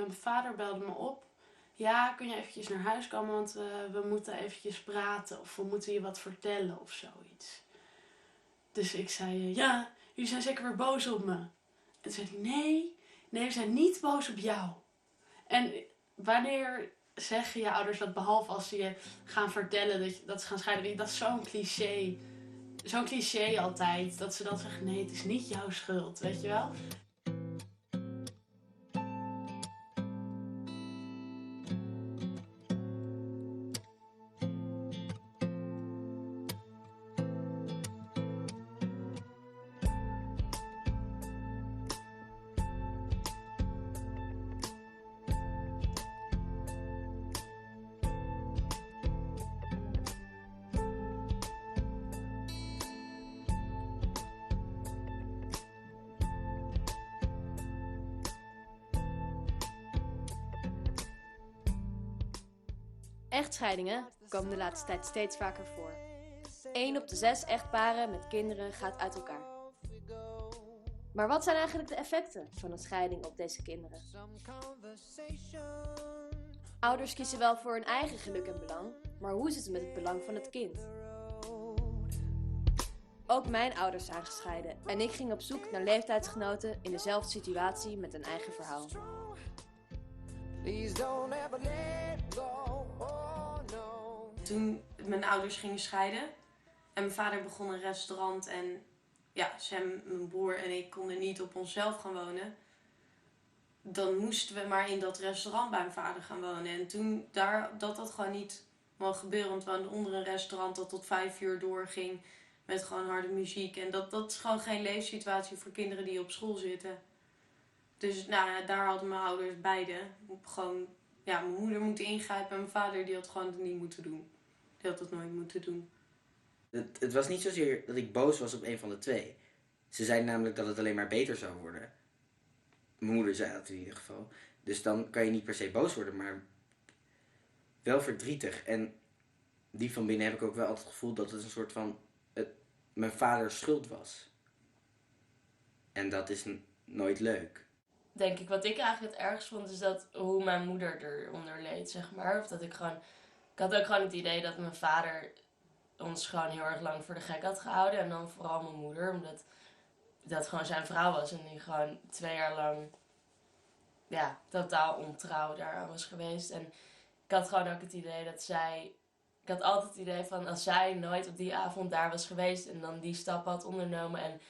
mijn vader belde me op. Ja, kun je eventjes naar huis komen, want we moeten eventjes praten. Of we moeten je wat vertellen of zoiets. Dus ik zei, ja, jullie zijn zeker weer boos op me. En toen zei hij, nee, we zijn niet boos op jou. En wanneer zeggen je ouders dat, behalve als ze je gaan vertellen dat ze gaan scheiden? Dat is zo'n cliché. Zo'n cliché altijd. Dat ze dan zeggen, nee, het is niet jouw schuld, weet je wel? Echtscheidingen komen de laatste tijd steeds vaker voor. 1 op de 6 echtparen met kinderen gaat uit elkaar. Maar wat zijn eigenlijk de effecten van een scheiding op deze kinderen? Ouders kiezen wel voor hun eigen geluk en belang, maar hoe zit het met het belang van het kind? Ook mijn ouders zijn gescheiden en ik ging op zoek naar leeftijdsgenoten in dezelfde situatie met een eigen verhaal. Toen mijn ouders gingen scheiden en mijn vader begon een restaurant en ja, Sam, mijn broer en ik konden niet op onszelf gaan wonen. Dan moesten we maar in dat restaurant bij mijn vader gaan wonen. En toen dat gewoon niet mocht gebeuren, want we woonden onder een restaurant dat tot 5 uur doorging met gewoon harde muziek. En dat is gewoon geen leefsituatie voor kinderen die op school zitten. Dus nou ja, daar hadden mijn ouders beide gewoon, ja, mijn moeder moeten ingrijpen en mijn vader die had gewoon het niet moeten doen. Die had het nooit moeten doen. Het was niet zozeer dat ik boos was op een van de twee. Ze zei namelijk dat het alleen maar beter zou worden. Mijn moeder zei dat in ieder geval. Dus dan kan je niet per se boos worden, maar wel verdrietig. En diep van binnen heb ik ook wel altijd het gevoel dat het een soort van mijn vaders schuld was. En dat is nooit leuk. Denk ik, wat ik eigenlijk het ergst vond, is dat hoe mijn moeder eronder leed, zeg maar. Of dat ik had ook gewoon het idee dat mijn vader ons gewoon heel erg lang voor de gek had gehouden. En dan vooral mijn moeder, omdat dat gewoon zijn vrouw was. En die gewoon 2 jaar lang, ja, totaal ontrouw daaraan was geweest. En ik had gewoon ook het idee dat zij... Ik had altijd het idee van, als zij nooit op die avond daar was geweest en dan die stap had ondernomen en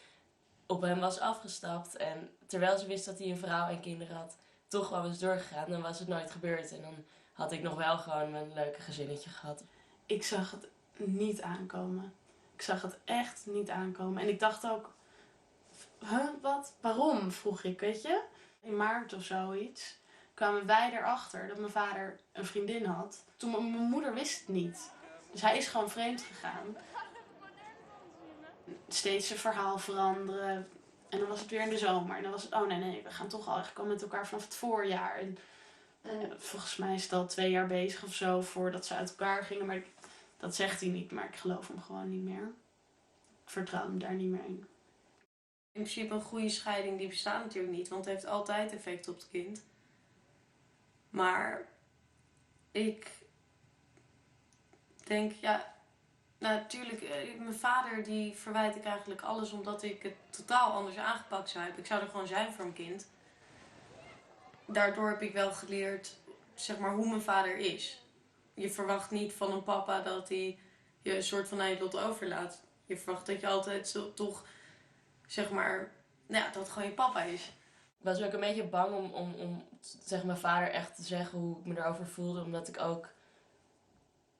op hem was afgestapt. En terwijl ze wist dat hij een vrouw en kinderen had, toch wel was doorgegaan, dan was het nooit gebeurd. En dan had ik nog wel gewoon mijn leuke gezinnetje gehad. Ik zag het niet aankomen. Ik zag het echt niet aankomen. En ik dacht ook, wat? Waarom? Vroeg ik, weet je. In maart of zoiets kwamen wij erachter dat mijn vader een vriendin had. Toen mijn moeder wist het niet. Dus hij is gewoon vreemd gegaan. Steeds zijn verhaal veranderen. En dan was het weer in de zomer. En dan was het, oh nee, we gaan toch al eigenlijk al met elkaar vanaf het voorjaar. En volgens mij is het al 2 jaar bezig of zo voordat ze uit elkaar gingen. Maar dat zegt hij niet, maar ik geloof hem gewoon niet meer. Ik vertrouw hem daar niet meer in. In principe een goede scheiding die bestaat natuurlijk niet, want het heeft altijd effect op het kind. Maar ik denk, ja, natuurlijk, mijn vader die verwijt ik eigenlijk alles omdat ik het totaal anders aangepakt zou hebben. Ik zou er gewoon zijn voor een kind. Daardoor heb ik wel geleerd, zeg maar, hoe mijn vader is. Je verwacht niet van een papa dat hij je een soort van aan je lot overlaat. Je verwacht dat je altijd toch, zeg maar, nou ja, dat het gewoon je papa is. Ik was ook een beetje bang om zeg, mijn vader echt te zeggen hoe ik me erover voelde. Omdat ik ook...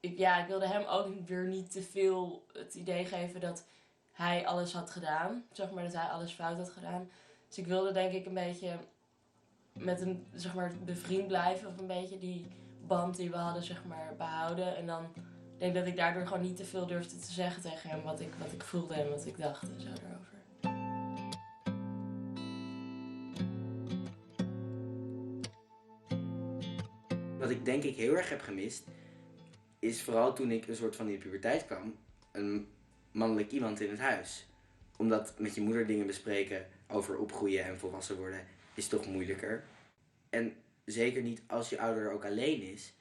Ik wilde hem ook weer niet te veel het idee geven dat hij alles had gedaan. Zeg maar, dat hij alles fout had gedaan. Dus ik wilde denk ik een beetje met hem, zeg maar, bevriend blijven. Of een beetje die band die we hadden, zeg maar, behouden. En dan denk ik dat ik daardoor gewoon niet te veel durfde te zeggen tegen hem wat ik voelde en wat ik dacht en zo erover. Wat ik denk ik heel erg heb gemist, is vooral toen ik een soort van in de puberteit kwam, een mannelijk iemand in het huis. Omdat met je moeder dingen bespreken over opgroeien en volwassen worden is toch moeilijker. En zeker niet als je ouder ook alleen is.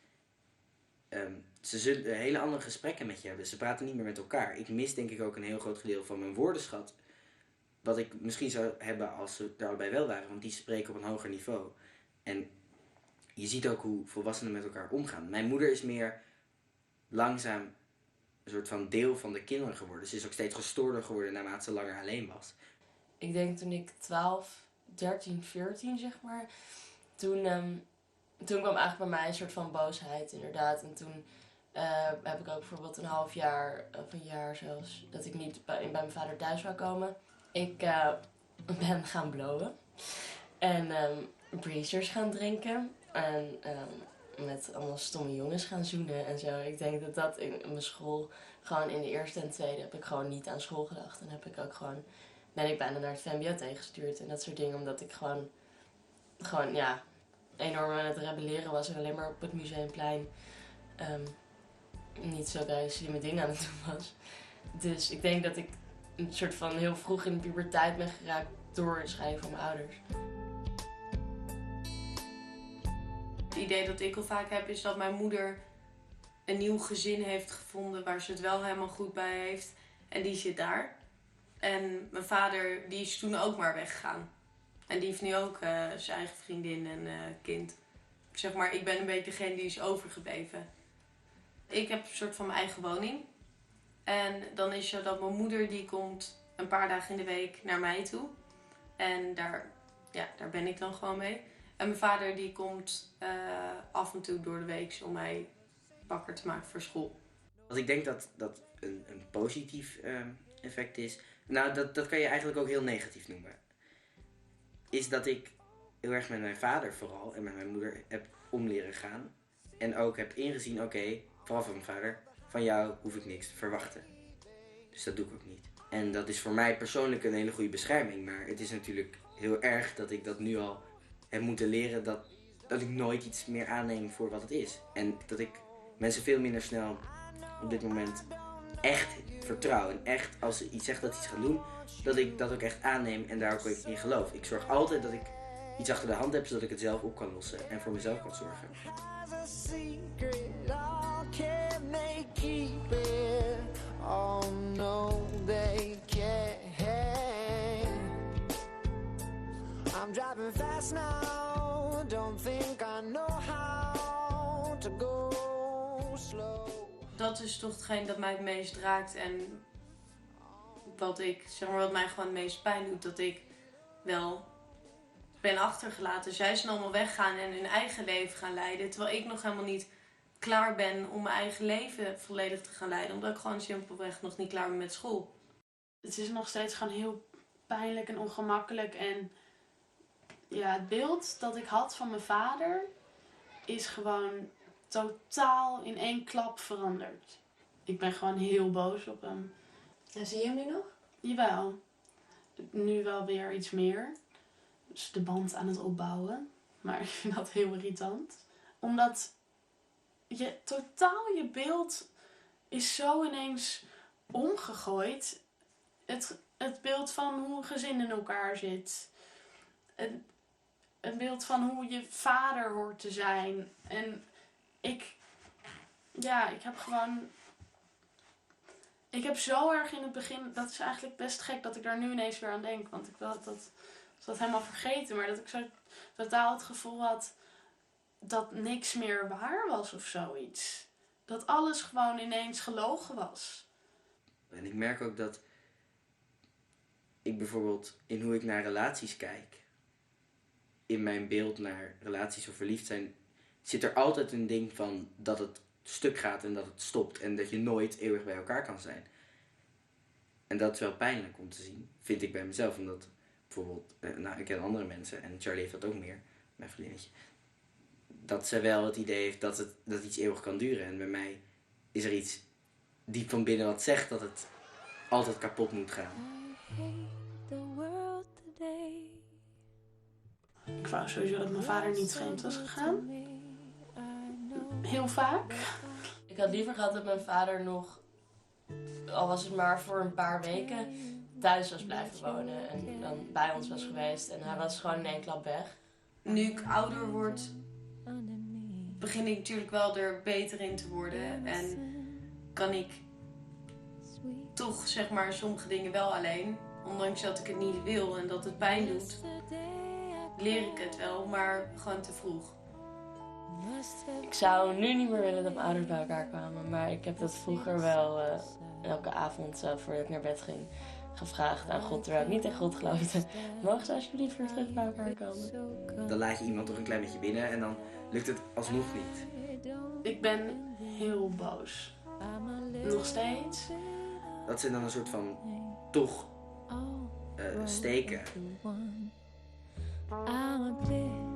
Ze zullen hele andere gesprekken met je hebben. Ze praten niet meer met elkaar. Ik mis denk ik ook een heel groot gedeelte van mijn woordenschat. Wat ik misschien zou hebben als ze er allebei wel waren. Want die spreken op een hoger niveau. En je ziet ook hoe volwassenen met elkaar omgaan. Mijn moeder is meer langzaam een soort van deel van de kinderen geworden. Ze is ook steeds gestoorder geworden naarmate ze langer alleen was. Ik denk toen ik 12, 13, 14 zeg maar. Toen kwam eigenlijk bij mij een soort van boosheid inderdaad. En toen heb ik ook bijvoorbeeld een half jaar of een jaar zelfs dat ik niet bij mijn vader thuis zou komen. Ik ben gaan blowen. En breezers gaan drinken. En met allemaal stomme jongens gaan zoenen en zo. Ik denk dat dat in mijn school, gewoon in de eerste en tweede, heb ik gewoon niet aan school gedacht. En heb ik ook gewoon, ben ik bijna naar het VMBO tegengestuurd en dat soort dingen. Omdat ik gewoon ja, enorm aan het rebelleren was en alleen maar op het Museumplein niet zo bij slimme dingen aan het doen was. Dus ik denk dat ik een soort van heel vroeg in de puberteit ben geraakt door het scheiden van mijn ouders. Het idee dat ik al vaak heb is dat mijn moeder een nieuw gezin heeft gevonden waar ze het wel helemaal goed bij heeft. En die zit daar. En mijn vader die is toen ook maar weggegaan. En die heeft nu ook zijn eigen vriendin en kind. Zeg maar, ik ben een beetje degene die is overgebleven. Ik heb een soort van mijn eigen woning. En dan is het zo dat mijn moeder die komt een paar dagen in de week naar mij toe. En daar ben ik dan gewoon mee. En mijn vader die komt af en toe door de week om mij wakker te maken voor school. Wat ik denk dat een positief effect is, nou dat kan je eigenlijk ook heel negatief noemen. Is dat ik heel erg met mijn vader vooral en met mijn moeder heb om leren gaan. En ook heb ingezien, oké, vooral van mijn vader, van jou hoef ik niks te verwachten. Dus dat doe ik ook niet. En dat is voor mij persoonlijk een hele goede bescherming. Maar het is natuurlijk heel erg dat ik dat nu al heb moeten leren dat ik nooit iets meer aanneem voor wat het is. En dat ik mensen veel minder snel op dit moment echt vertrouw. En echt, als ze iets zegt dat ze iets gaan doen, dat ik dat ook echt aanneem en daar ook in geloof. Ik zorg altijd dat ik iets achter de hand heb, zodat ik het zelf op kan lossen en voor mezelf kan zorgen. I'm driving fast now, don't think I know how to go slow. Dat is toch hetgeen dat mij het meest raakt en wat mij gewoon het meest pijn doet. Dat ik wel ben achtergelaten. Zij zijn allemaal weggaan en hun eigen leven gaan leiden. Terwijl ik nog helemaal niet klaar ben om mijn eigen leven volledig te gaan leiden. Omdat ik gewoon simpelweg nog niet klaar ben met school. Het is nog steeds gewoon heel pijnlijk en ongemakkelijk. En ja, het beeld dat ik had van mijn vader is gewoon totaal in één klap veranderd. Ik ben gewoon heel boos op hem. En zie je hem nu nog? Jawel. Nu wel weer iets meer. Dus de band aan het opbouwen. Maar ik vind dat heel irritant. Omdat je beeld is zo ineens omgegooid. Het beeld van hoe een gezin in elkaar zit. Het beeld van hoe je vader hoort te zijn. En ik heb zo erg in het begin, dat is eigenlijk best gek dat ik daar nu ineens weer aan denk. Want ik wil dat helemaal vergeten. Maar dat ik zo totaal het gevoel had dat niks meer waar was of zoiets. Dat alles gewoon ineens gelogen was. En ik merk ook dat ik bijvoorbeeld in hoe ik naar relaties kijk, in mijn beeld naar relaties of verliefd zijn, zit er altijd een ding van dat het stuk gaat en dat het stopt en dat je nooit eeuwig bij elkaar kan zijn. En dat is wel pijnlijk om te zien, vind ik bij mezelf. Omdat bijvoorbeeld, ik ken andere mensen en Charlie heeft dat ook meer, mijn vriendinnetje. Dat ze wel het idee heeft dat iets eeuwig kan duren. En bij mij is er iets diep van binnen wat zegt dat het altijd kapot moet gaan. Ik wou sowieso dat mijn vader niet vreemd was gegaan. Heel vaak. Ik had liever gehad dat mijn vader nog, al was het maar voor een paar weken, thuis was blijven wonen. En dan bij ons was geweest. En hij was gewoon in één klap weg. Nu ik ouder word, begin ik natuurlijk wel er beter in te worden. En kan ik toch, zeg maar, sommige dingen wel alleen. Ondanks dat ik het niet wil en dat het pijn doet, leer ik het wel, maar gewoon te vroeg. Ik zou nu niet meer willen dat mijn ouders bij elkaar kwamen. Maar ik heb dat vroeger wel elke avond voordat ik naar bed ging gevraagd aan God, terwijl ik niet in God geloofde. Mogen ze alsjeblieft weer terug bij elkaar komen? Dan laat je iemand toch een klein beetje binnen en dan lukt het alsnog niet. Ik ben heel boos. Nog steeds. Dat ze dan een soort van toch steken. I'm a bit